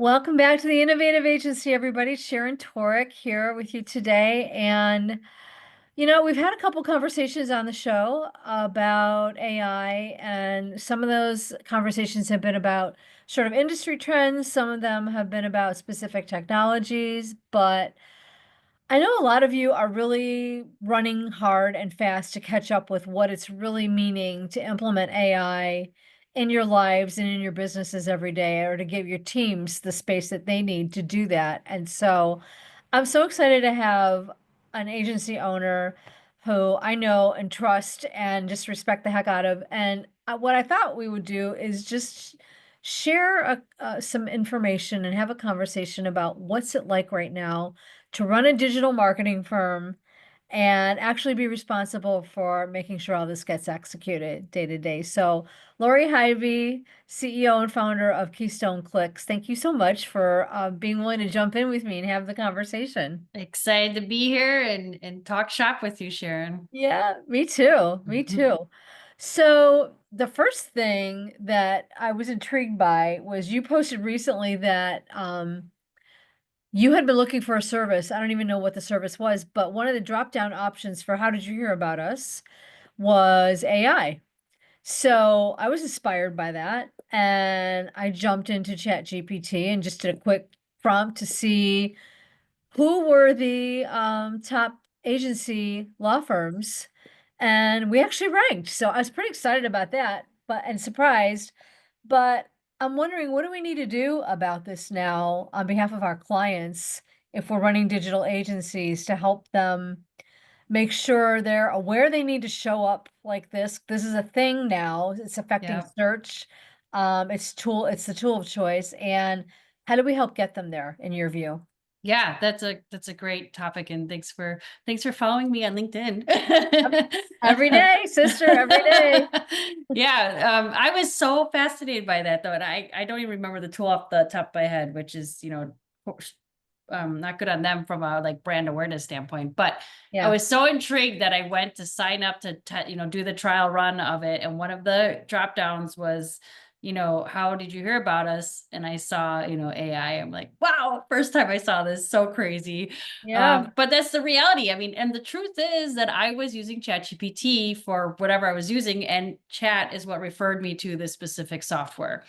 Welcome back to the Innovative Agency, everybody. Sharon Torek here with you today. And, we've had a couple conversations on the show about AI, and some of those conversations have been about sort of industry trends. Some of them have been about specific technologies, but I know a lot of you are really running hard and fast to catch up with what it's really meaning to implement AI in your lives and in your businesses every day, or to give your teams the space that they need to do that. And so I'm so excited to have an agency owner who I know and trust and just respect the heck out of. And what I thought we would do is just share some information and have a conversation about what's it like right now to run a digital marketing firm and actually be responsible for making sure all this gets executed day to day. So, Lori Highby, CEO and founder of Keystone Clicks, thank you so much for being willing to jump in with me and have the conversation. Excited to be here and talk shop with you, Sharon. Yeah, me too. Me too. So, the first thing that I was intrigued by was you posted recently that you had been looking for a service. I don't even know what the service was, but one of the drop-down options for how did you hear about us was AI. So I was inspired by that, and I jumped into ChatGPT and just did a quick prompt to see who were the top agency law firms, and we actually ranked. So I was pretty excited about that, but and surprised. But I'm wondering, what do we need to do about this now on behalf of our clients if we're running digital agencies to help them make sure they're aware they need to show up like this? This is a thing now. It's affecting Yeah. search. It's the tool of choice. And how do we help get them there in your view? Yeah, that's a great topic, and thanks for following me on LinkedIn. Yep. Every day, sister, every day. Yeah, I was so fascinated by that though, and I don't even remember the tool off the top of my head, which is, of course, not good on them from a like brand awareness standpoint. But I Yeah. was so intrigued that I went to sign up to do the trial run of it, and one of the drop downs was, how did you hear about us? And I saw, AI. I'm like, wow, first time I saw this, so crazy. Yeah. But that's the reality. I mean, and the truth is that I was using ChatGPT for whatever I was using, and chat is what referred me to this specific software.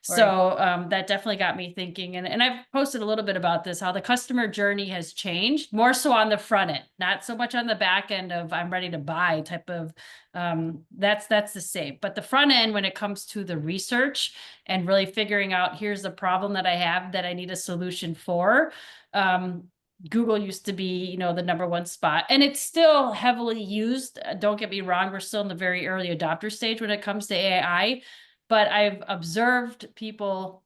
Right. So that definitely got me thinking. And I've posted a little bit about this, how the customer journey has changed, more so on the front end, not so much on the back end of I'm ready to buy type of that's the same. But the front end, when it comes to the research and really figuring out here's the problem that I have that I need a solution for. Google used to be, the number one spot, and it's still heavily used. Don't get me wrong, we're still in the very early adopter stage when it comes to AI, but I've observed people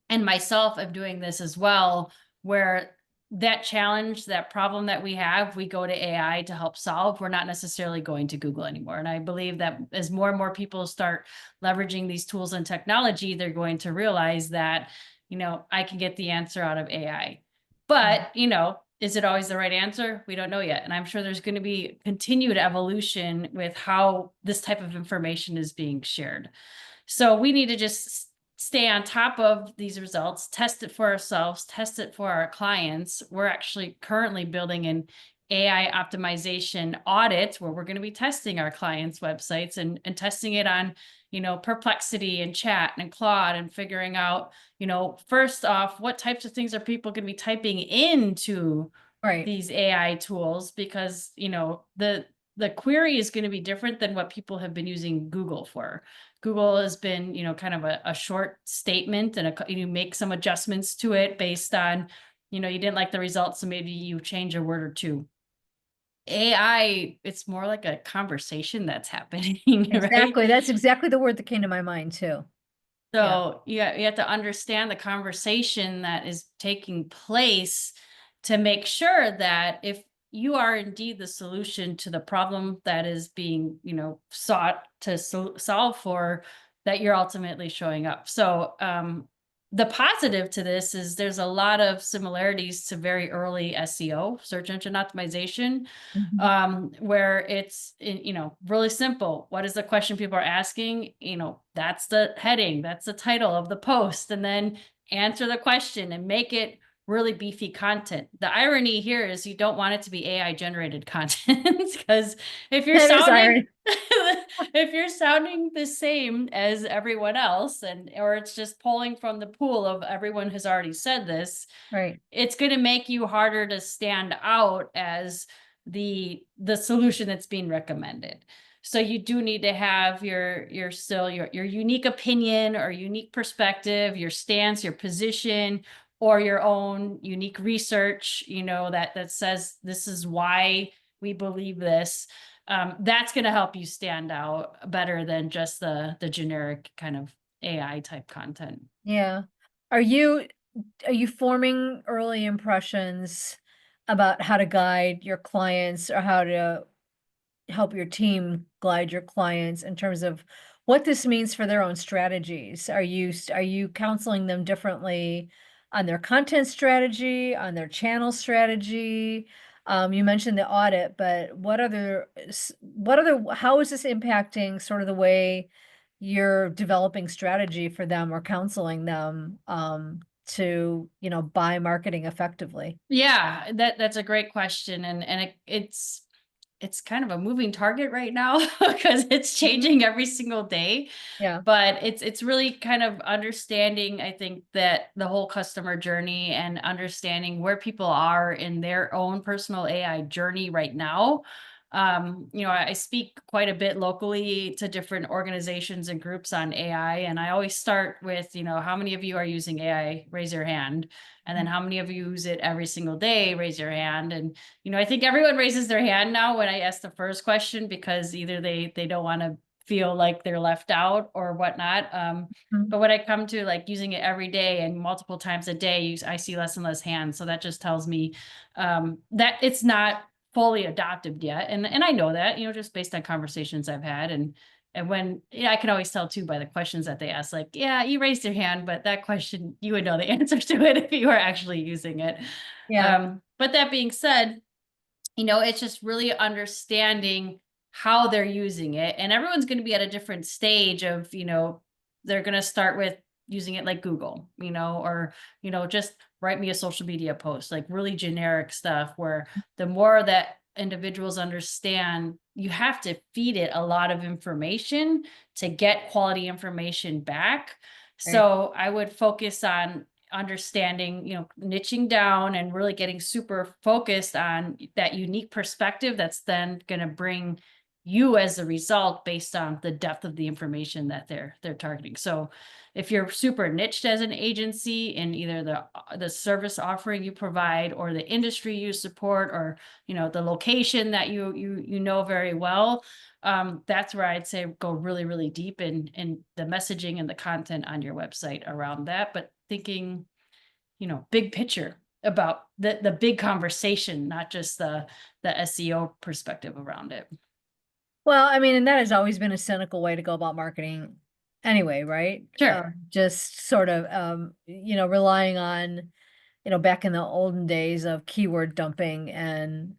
and myself of doing this as well, where that challenge, that problem that we have, we go to AI to help solve. We're not necessarily going to Google anymore. And I believe that as more and more people start leveraging these tools and technology, they're going to realize that, I can get the answer out of AI. Mhm. But, is it always the right answer? We don't know yet. And I'm sure there's going to be continued evolution with how this type of information is being shared. So we need to just stay on top of these results, test it for ourselves, test it for our clients. We're actually currently building an AI optimization audit where we're going to be testing our clients' websites and testing it on, Perplexity and Chat and Claude, and figuring out, first off, what types of things are people going to be typing into Right. these AI tools, because, the query is going to be different than what people have been using Google for. Google has been, kind of a short statement, and you make some adjustments to it based on, you didn't like the results, so maybe you change a word or two. AI, it's more like a conversation that's happening, right? Exactly. That's exactly the word that came to my mind too. Yeah. So you have to understand the conversation that is taking place to make sure that if you are indeed the solution to the problem that is being, sought to solve for, that you're ultimately showing up. So the positive to this is there's a lot of similarities to very early SEO, search engine optimization, Mhm. where it's really simple. What is the question people are asking? That's the heading, that's the title of the post, and then answer the question and make it really beefy content. The irony here is you don't want it to be AI generated content because if you're That is sounding irony. if you're sounding the same as everyone else, and or it's just pulling from the pool of everyone has already said this, Right. it's going to make you harder to stand out as the solution that's being recommended. So you do need to have your still your unique opinion or unique perspective, your stance, your position, or your own unique research, that says this is why we believe this. That's going to help you stand out better than just the generic kind of AI type content. Yeah. Are you are you forming early impressions about how to guide your clients or how to help your team guide your clients in terms of what this means for their own strategies? Are you counseling them differently on their content strategy, on their channel strategy? You mentioned the audit, but what other how is this impacting sort of the way you're developing strategy for them or counseling them to, buy marketing effectively? Yeah, that's a great question, and it's kind of a moving target right now because it's Mhm. changing every single day. Yeah. But it's really kind of understanding, I think, that the whole customer journey and understanding where people are in their own personal AI journey right now. I speak quite a bit locally to different organizations and groups on AI, and I always start with, how many of you are using AI? Raise your hand. And then Mhm. how many of you use it every single day? Raise your hand. And I think everyone raises their hand now when I ask the first question because either they don't want to feel like they're left out or whatnot. Mhm. But when I come to like using it every day and multiple times a day, I see less and less hands. So that just tells me that it's not fully adopted yet. And I know that, just based on conversations I've had. And when, I can always tell too by the questions that they ask, like, yeah, you raised your hand, but that question, you would know the answer to it if you were actually using it. Yeah. But that being said, it's just really understanding how they're using it. And everyone's going to be at a different stage of, they're going to start with using it like Google, or, just write me a social media post, like really generic stuff where the more that individuals understand, you have to feed it a lot of information to get quality information back. Right. So I would focus on understanding, niching down and really getting super focused on that unique perspective that's then going to bring you as a result based on the depth of the information that they're targeting. So if you're super niched as an agency in either the service offering you provide or the industry you support or the location that you know very well, that's where I'd say go really, really deep in the messaging and the content on your website around that. But thinking, big picture about the big conversation, not just the SEO perspective around it. Well, I mean, and that has always been a cynical way to go about marketing anyway, right? Sure. Just sort of, relying on, back in the olden days of keyword dumping and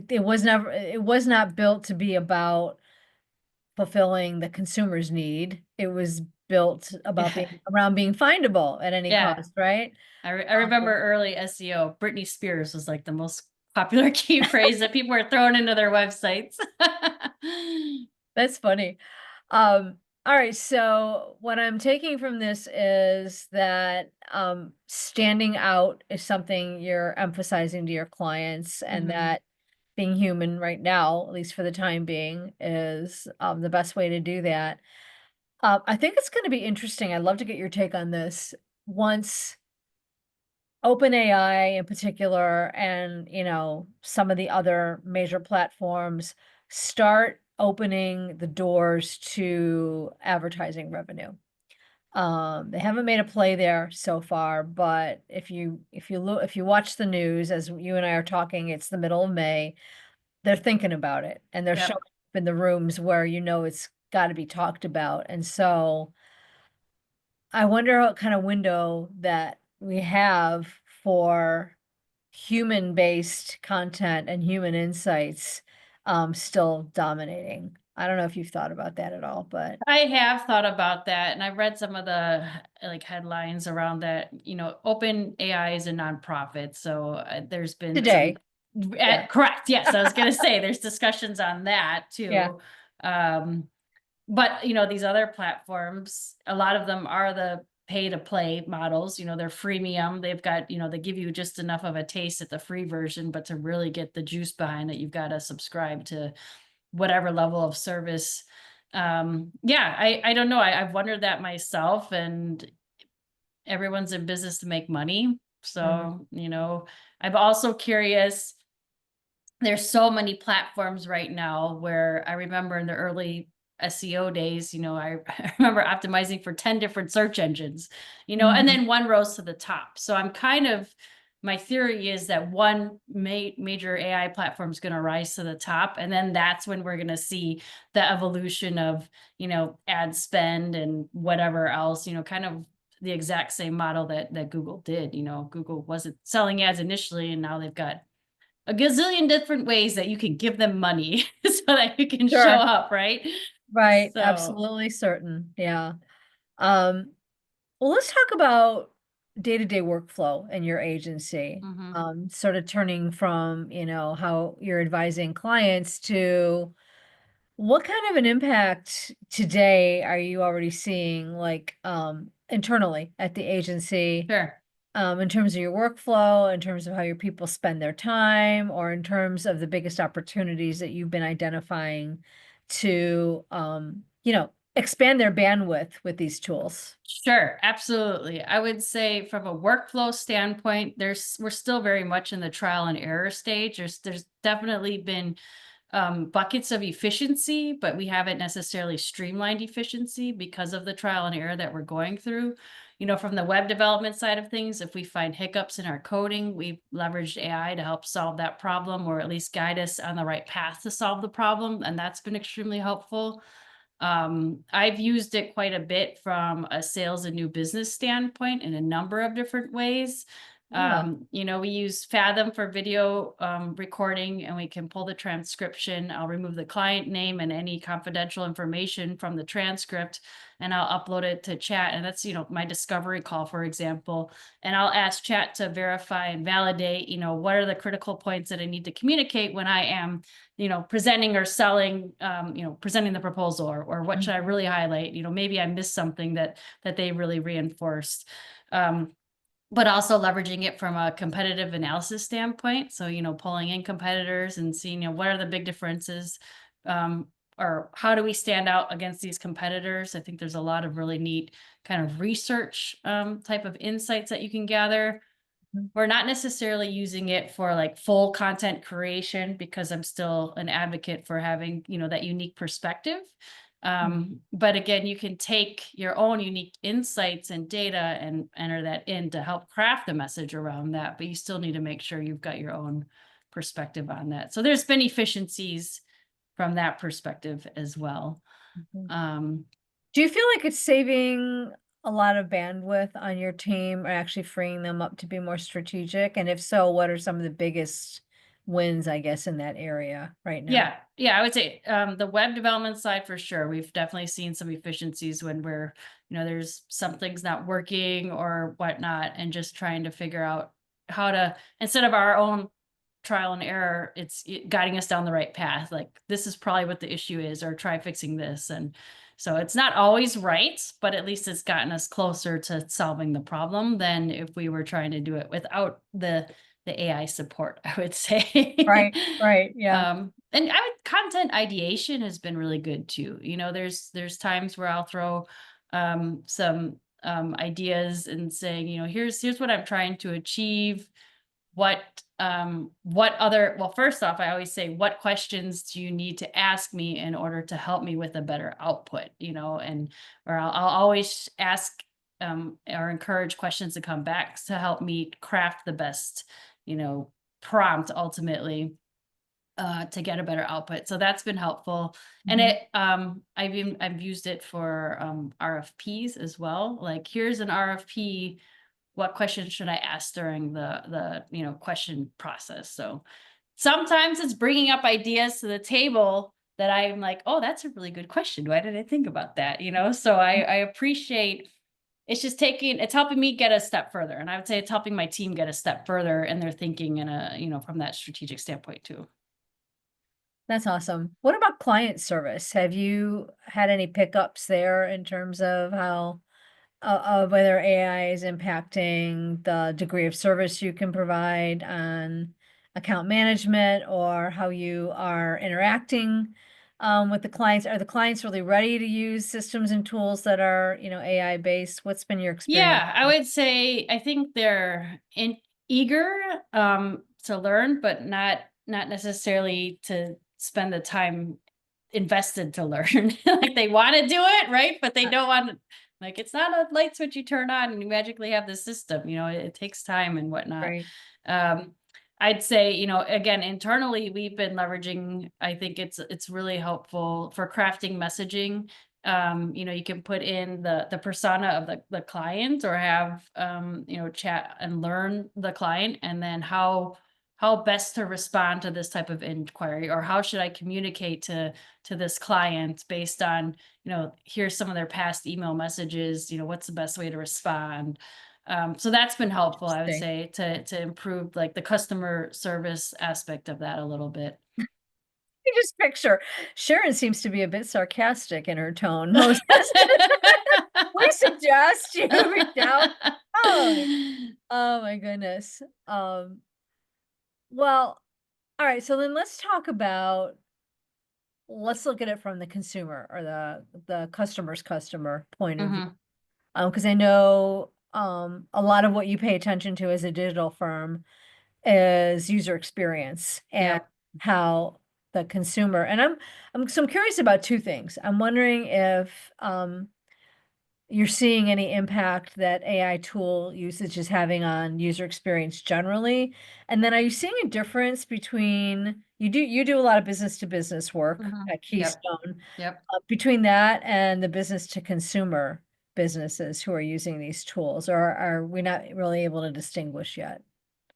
it was not built to be about fulfilling the consumer's need. It was built about Yeah. being around being findable at any Yeah. cost, right? I remember Um, early SEO. Britney Spears was like the most popular key phrase that people were throwing into their websites. that's funny. Um, all right, so what I'm taking from this is that standing out is something you're emphasizing to your clients, and Mhm. that being human right now, at least for the time being, is the best way to do that. I think it's going to be interesting. I'd love to get your take on this. Once OpenAI in particular and, some of the other major platforms start opening the doors to advertising revenue. They haven't made a play there so far, but if you watch the news as you and I are talking, it's the middle of May, they're thinking about it and they're showing Yep. up in the rooms where it's got to be talked about. And so I wonder what kind of window that we have for human-based content and human insights, still dominating. I don't know if you've thought about that at all, but I have thought about that, and I've read some of the like headlines around that. Open AI is a nonprofit, so there's been some. today, yeah, Correct. Yes, I was going to say there's discussions on that yeah, too. Um, but these other platforms, a lot of them are the pay to play models. They're freemium. They've got, they give you just enough of a taste at the free version, but to really get the juice behind it, you've got to subscribe to whatever level of service. Yeah, I don't know. I've wondered that myself, and everyone's in business to make money. mhm, So, I'm also curious. There's so many platforms right now where I remember in the early SEO days, I remember optimizing for 10 different search engines, and mhm, then one rose to the top. So my theory is that one major AI platform is going to rise to the top. And then that's when we're going to see the evolution of, ad spend and whatever else, kind of the exact same model that Google did. Google wasn't selling ads initially, and now they've got a gazillion different ways that you can give them money so that you can show sure, up, right? right, So, absolutely certain, yeah. Um, well, let's talk about day-to-day workflow in your agency. mhm, Sort of turning from, how you're advising clients to what kind of an impact today are you already seeing, like, internally at the agency, sure. in terms of your workflow, in terms of how your people spend their time, or in terms of the biggest opportunities that you've been identifying to, expand their bandwidth with these tools? Sure, absolutely. I would say from a workflow standpoint, we're still very much in the trial and error stage. There's definitely been buckets of efficiency, but we haven't necessarily streamlined efficiency because of the trial and error that we're going through. From the web development side of things, if we find hiccups in our coding, we've leveraged AI to help solve that problem, or at least guide us on the right path to solve the problem. And that's been extremely helpful. I've used it quite a bit from a sales and new business standpoint in a number of different ways. Yeah. We use Fathom for video recording, and we can pull the transcription. I'll remove the client name and any confidential information from the transcript, and I'll upload it to chat. And that's, my discovery call, for example. And I'll ask chat to verify and validate, what are the critical points that I need to communicate when I am presenting or selling, presenting the proposal, or what should I Mhm, really highlight? Maybe I missed something that they really reinforced. Um, but also leveraging it from a competitive analysis standpoint. So, pulling in competitors and seeing, what are the big differences, um, or how do we stand out against these competitors? I think there's a lot of really neat kind of research type of insights that you can gather. mhm, We're not necessarily using it for like full content creation, because I'm still an advocate for having, that unique perspective. mhm, But again, you can take your own unique insights and data and enter that in to help craft a message around that. But you still need to make sure you've got your own perspective on that. So there's been efficiencies from that perspective as well. mhm. Um, Do you feel like it's saving a lot of bandwidth on your team or actually freeing them up to be more strategic? And if so, what are some of the biggest wins, I guess, in that area right now? Yeah, I would say, the web development side for sure. We've definitely seen some efficiencies when there's some things not working or whatnot, and just trying to figure out how to, instead of our own trial and error, guiding us down the right path. Like, this is probably what the issue is, or try fixing this. And so it's not always right, but at least it's gotten us closer to solving the problem than if we were trying to do it without the AI support, I would say. Right, right, yeah. And content ideation has been really good too. There's times where I'll throw some ideas and saying, here's what I'm trying to achieve. What other, well, first off, I always say, what questions do you need to ask me in order to help me with a better output? And or I'll always ask, or encourage questions to come back to help me craft the best, you know prompt ultimately, to get a better output. So that's been helpful. And Mhm, I've used it for RFPs as well. Like, here's an RFP, what questions should I ask during the question process? So sometimes it's bringing up ideas to the table that I'm like, oh, that's a really good question. Why did I think about that? So I appreciate it's helping me get a step further. And I would say it's helping my team get a step further in their thinking and from that strategic standpoint too. That's awesome. What about client service? Have you had any pickups there in terms of how of whether AI is impacting the degree of service you can provide on account management or how you are interacting with the clients? Are the clients really ready to use systems and tools that are, AI based? What's been your experience? Yeah, I would say I think they're eager to learn, but not necessarily to spend the time invested to learn. Like they want to do it, right? But they don't want to, like it's not a light switch you turn on and you magically have the system. It takes time and whatnot. Right. Um, I'd say, again, internally we've been leveraging, I think it's really helpful for crafting messaging. You can put in the persona of the client or have chat and learn the client, and then how best to respond to this type of inquiry, or how should I communicate to this client based on, here's some of their past email messages, what's the best way to respond. So that's been helpful, I would Interesting. say, to improve like the customer service aspect of that a little bit. You just picture Sharon seems to be a bit sarcastic in her tone. Most we suggest you reach out. Oh, oh my goodness. Well, all right. So then let's look at it from the consumer or the customer's customer point of view. Mhm. Because I know a lot of what you pay attention to as a digital firm is user experience and Yep. how the consumer and I'm curious about two things. I'm wondering if you're seeing any impact that AI tool usage is having on user experience generally? And then are you seeing a difference between you do a lot of business to business work Mhm. at Yep. Keystone, Yep. between that and the business to consumer businesses who are using these tools, or are we not really able to distinguish yet?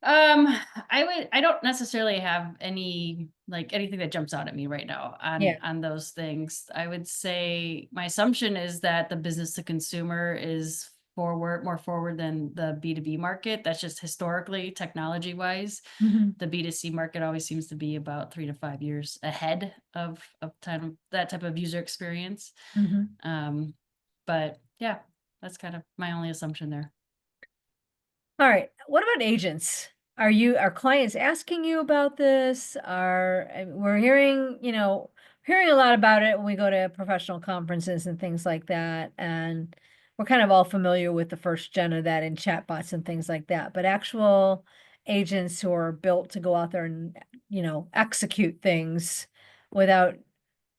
Um, I don't necessarily have anything that jumps out at me right now Yeah. on those things. I would say my assumption is that the business to consumer is more forward than the B2B market. That's just historically, technology wise. Mhm. The B2C market always seems to be about 3 to 5 years ahead of time that type of user experience. Mhm. Um, but yeah, that's kind of my only assumption there. All right. What about agents? Are clients asking you about this? We're hearing, hearing a lot about it when we go to professional conferences and things like that. And we're kind of all familiar with the first gen of that in chatbots and things like that. But actual agents who are built to go out there and, execute things without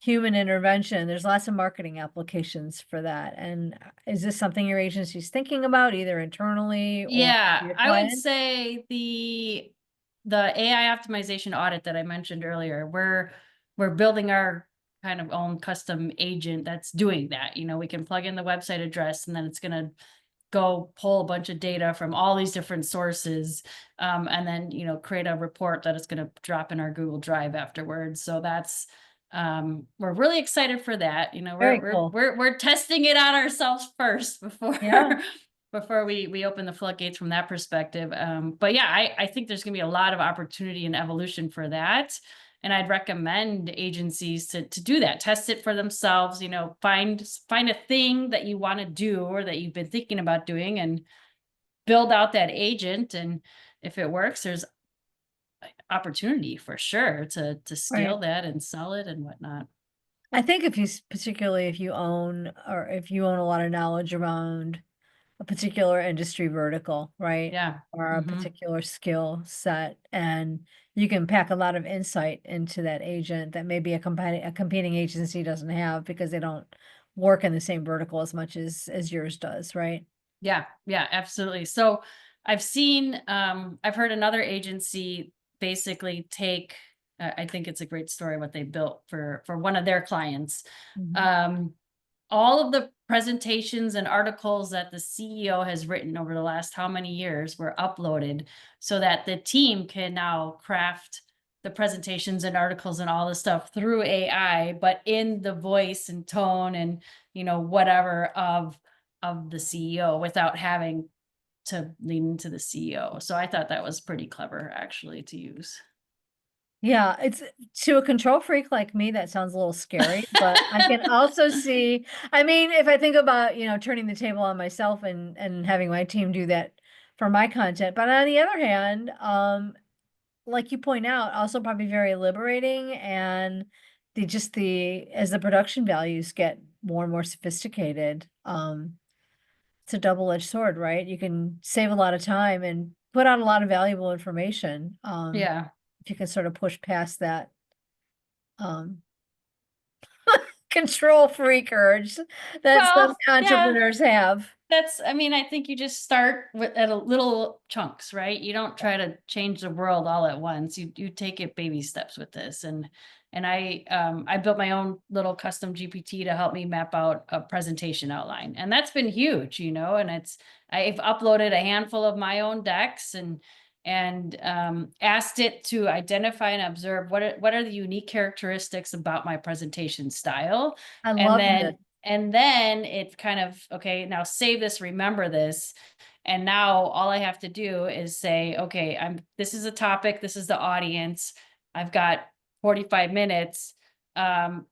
human intervention, there's lots of marketing applications for that. And is this something your agency's thinking about either internally or Yeah, your I would clients? say the AI optimization audit that I mentioned earlier, we're building our kind of own custom agent that's doing that. We can plug in the website address and then it's going to go pull a bunch of data from all these different sources, and then create a report that it's going to drop in our Google Drive afterwards. So that's we're really excited for that. We're Very we're cool. we're we're testing it out ourselves first before Yeah, before we open the floodgates from that perspective. But yeah, I think there's going to be a lot of opportunity and evolution for that. And I'd recommend agencies to do that, test it for themselves, find a thing that you want to do or that you've been thinking about doing and build out that agent. And if it works, there's opportunity for sure to right. scale that and sell it and whatnot. I think particularly if you own a lot of knowledge around a particular industry vertical, right? Yeah. Or a Hmm. particular skill set, and you can pack a lot of insight into that agent that maybe a competing agency doesn't have because they don't work in the same vertical as much as yours does, right? Yeah, yeah, absolutely. So I've heard another agency basically take, I think it's a great story what they built for one of their clients. Mhm. Um, all of the presentations and articles that the CEO has written over the last how many years were uploaded so that the team can now craft the presentations and articles and all the stuff through AI, but in the voice and tone and, whatever of the CEO without having to lean into the CEO. So I thought that was pretty clever actually to use. Yeah, it's to a control freak like me, that sounds a little scary, but I can also see, I mean, if I think about, turning the table on myself and having my team do that for my content. But on the other hand, like you point out, also probably very liberating, and the as the production values get more and more sophisticated, it's a double-edged sword, right? You can save a lot of time and put out a lot of valuable information, Yeah. if you can sort of push past that, um, control freak urge that some Well, yeah. entrepreneurs have. I mean, I think you just start with at a little chunks, right? You don't try to change the world all at once. You take it baby steps with this. And I built my own little custom GPT to help me map out a presentation outline. And that's been huge, and I've uploaded a handful of my own decks and asked it to identify and observe what are the unique characteristics about my presentation style. I And love this. then it kind of, okay, now save this, remember this. And now all I have to do is say, okay, this is a topic, this is the audience. I've got 45 minutes.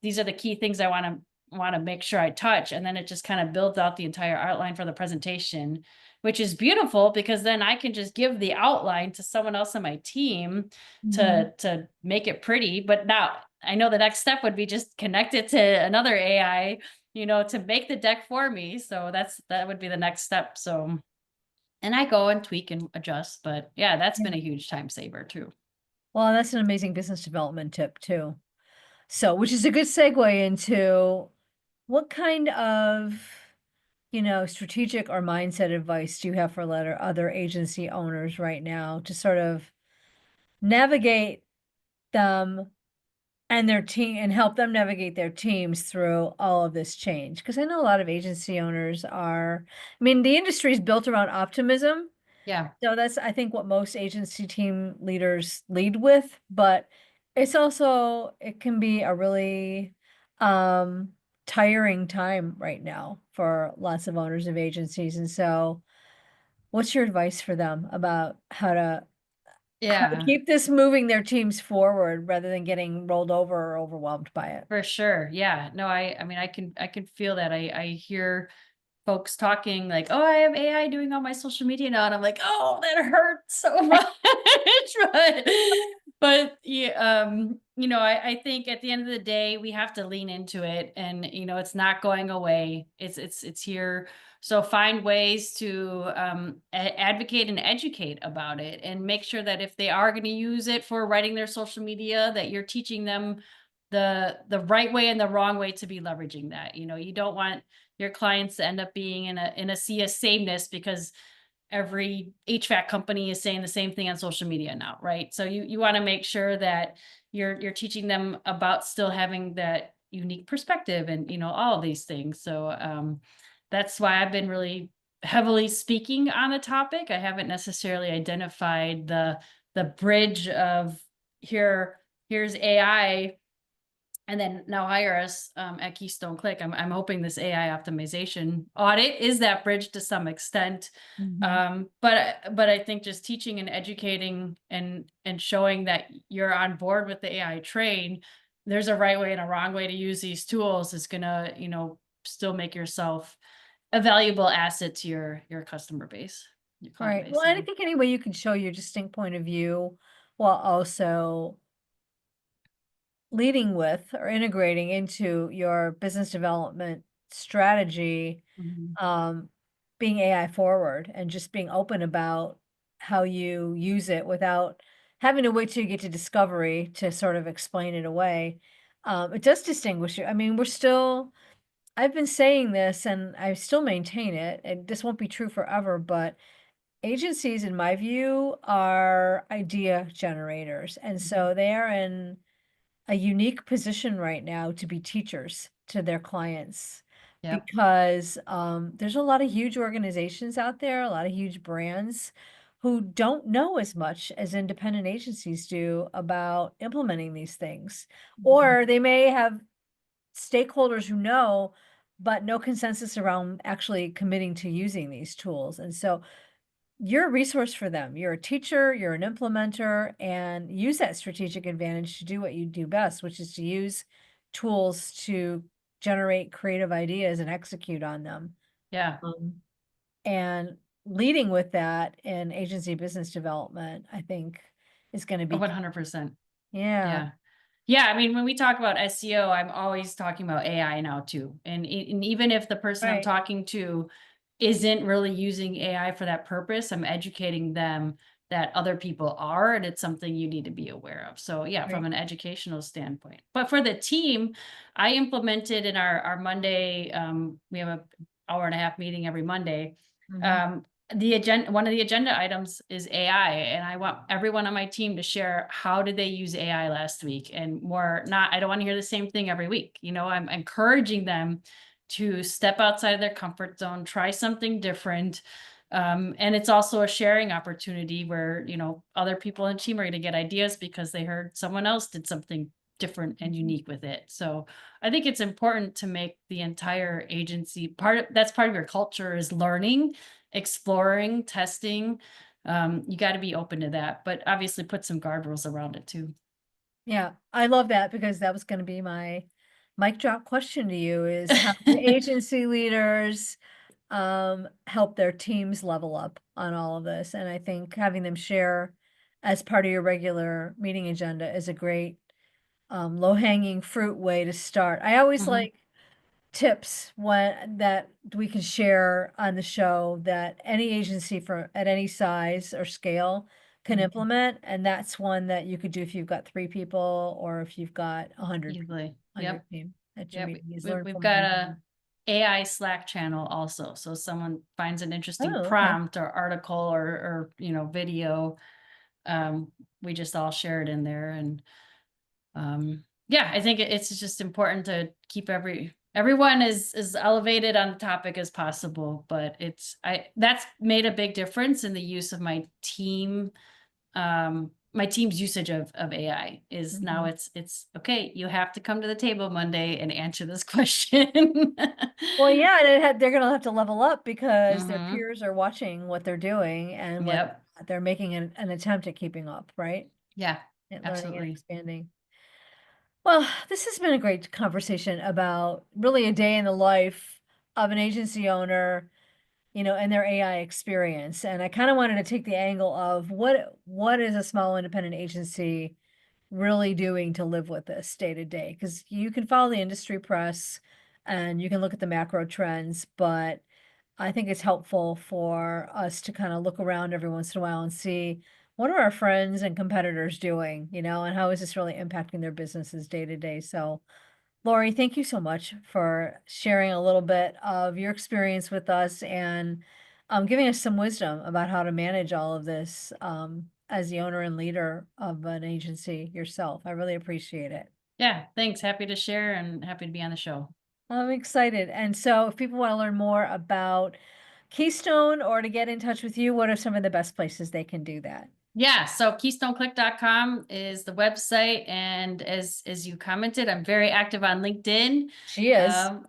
These are the key things I want to make sure I touch. And then it just kind of builds out the entire outline for the presentation, which is beautiful because then I can just give the outline to someone else on my team Mhm. to make it pretty. But now I know the next step would be just connect it to another AI, to make the deck for me. So that would be the next step. So, and I go and tweak and adjust, but yeah, that's been Yeah. a huge time saver too. Well, that's an amazing business development tip too. So, which is a good segue into what kind of, strategic or mindset advice do you have for other agency owners right now to sort of navigate them and their team and help them navigate their teams through all of this change? Because I know a lot of agency owners are, I mean, the industry is built around optimism. Yeah. So that's, I think, what most agency team leaders lead with, but it can be a really um tiring time right now for lots of owners of agencies. And so what's your advice for them about how to Yeah. keep this moving their teams forward rather than getting rolled over or overwhelmed by it? For sure. Yeah. No, I mean I can feel that. I hear folks talking like, "Oh, I have AI doing all my social media now." And I'm like, "Oh, that hurts so much." But yeah, I think at the end of the day, we have to lean into it and it's not going away. It's here. So find ways to advocate and educate about it and make sure that if they are going to use it for writing their social media, that you're teaching them the right way and the wrong way to be leveraging that. You don't want your clients to end up being in a sea of sameness because every HVAC company is saying the same thing on social media now, right? So you want to make sure that you're teaching them about still having that unique perspective and all of these things. So that's why I've been really heavily speaking on the topic. I haven't necessarily identified the bridge of here's AI and then now hire us at Keystone Click. I'm hoping this AI optimization audit is that bridge to some extent. Mhm. But I think just teaching and educating and showing that you're on board with the AI train, there's a right way and a wrong way to use these tools is gonna, still make yourself a valuable asset to your customer base, your client Right. base. Well, and I Yeah. think any way you can show your distinct point of view while also leading with or integrating into your business development strategy, Mhm. um, being AI forward and just being open about how you use it without having to wait till you get to discovery to sort of explain it away. It does distinguish you. I mean, I've been saying this and I still maintain it, and this won't be true forever, but agencies, in my view, are idea generators. And Mhm. so they are in a unique position right now to be teachers to their clients Yep. because there's a lot of huge organizations out there, a lot of huge brands who don't know as much as independent agencies do about implementing these things. Mhm. Or they may have stakeholders who know, but no consensus around actually committing to using these tools. And so you're a resource for them. You're a teacher, you're an implementer, and use that strategic advantage to do what you do best, which is to use tools to generate creative ideas and execute on them. Yeah. Um, and leading with that in agency business development, I think is going to Oh, be key. 100%. Yeah, Yeah. Yeah, I mean, when we talk about SEO, I'm always talking about AI now too. And even if the person I'm right, talking to isn't really using AI for that purpose, I'm educating them that other people are, and it's something you need to be aware of. So yeah, from right. an educational standpoint. But for the team, I implemented in our Monday, we have a hour and a half meeting every Monday. Hmm. Um, the agenda, one of the agenda items is AI, and I want everyone on my team to share how did they use AI last week, and more not, I don't want to hear the same thing every week. I'm encouraging them to step outside of their comfort zone, try something different. And it's also a sharing opportunity where, other people in the team are going to get ideas because they heard someone else did something different and Hmm. unique with it. So I think it's important to make the entire agency that's part of your culture is learning, exploring, testing. You got to be open to that, but obviously put some guardrails around it too. Yeah, I love that because that was going to be my mic drop question to you is how can agency leaders help their teams level up on all of this? And I think having them share as part of your regular meeting agenda is a great low hanging fruit way to start. I always Hmm. like tips that we can share on the show that any agency for at any size or scale can implement, and that's one that you could do if you've got 3 people or if you've got 100 people Easily. on your Yep. team at your Yep. meeting is learn We've from one got another. a AI Slack channel also. So someone finds an interesting Oh, okay. prompt or article or video, um, we just all share it in there. And yeah, I think it's just important to keep everyone as elevated on the topic as possible. But that's made a big difference in the use of my team's usage of AI is now Mhm. it's okay, you have to come to the table Monday and answer this question. Well, yeah, and they're gonna have to level up because their Mhm. peers are watching what they're doing and whether Yep. or not they're making an attempt at keeping up, right? Yeah, And learning and absolutely. expanding. Well, this has been a great conversation about really a day in the life of an agency owner, and their AI experience. And I kind of wanted to take the angle of what is a small independent agency really doing to live with this day to day? Because you can follow the industry press and you can look at the macro trends, but I think it's helpful for us to kind of look around every once in a while and see what are our friends and competitors doing, and how is this really impacting their businesses day to day. So, Lori, thank you so much for sharing a little bit of your experience with us and giving us some wisdom about how to manage all of this as the owner and leader of an agency yourself. I really appreciate it. Yeah, thanks. Happy to share and happy to be on the show. I'm excited. And so, if people want to learn more about Keystone or to get in touch with you, what are some of the best places they can do that? Yeah, so keystoneclick.com is the website, and as you commented, I'm very active on LinkedIn, She is. um,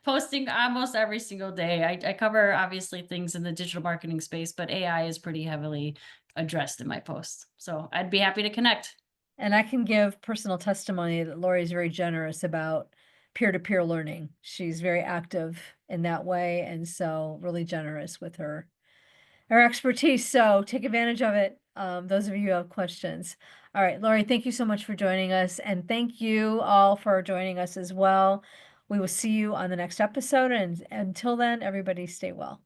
posting almost every single day. I cover obviously things in the digital marketing space, but AI is pretty heavily addressed in my posts. So I'd be happy to connect. And I can give personal testimony that Lori is very generous about peer-to-peer learning. She's very active in that way, and so really generous with her expertise. So take advantage of it. Those of you who have questions. All right, Lori, thank you so much for joining us, and thank you all for joining us as well. We will see you on the next episode, and until then, everybody stay well.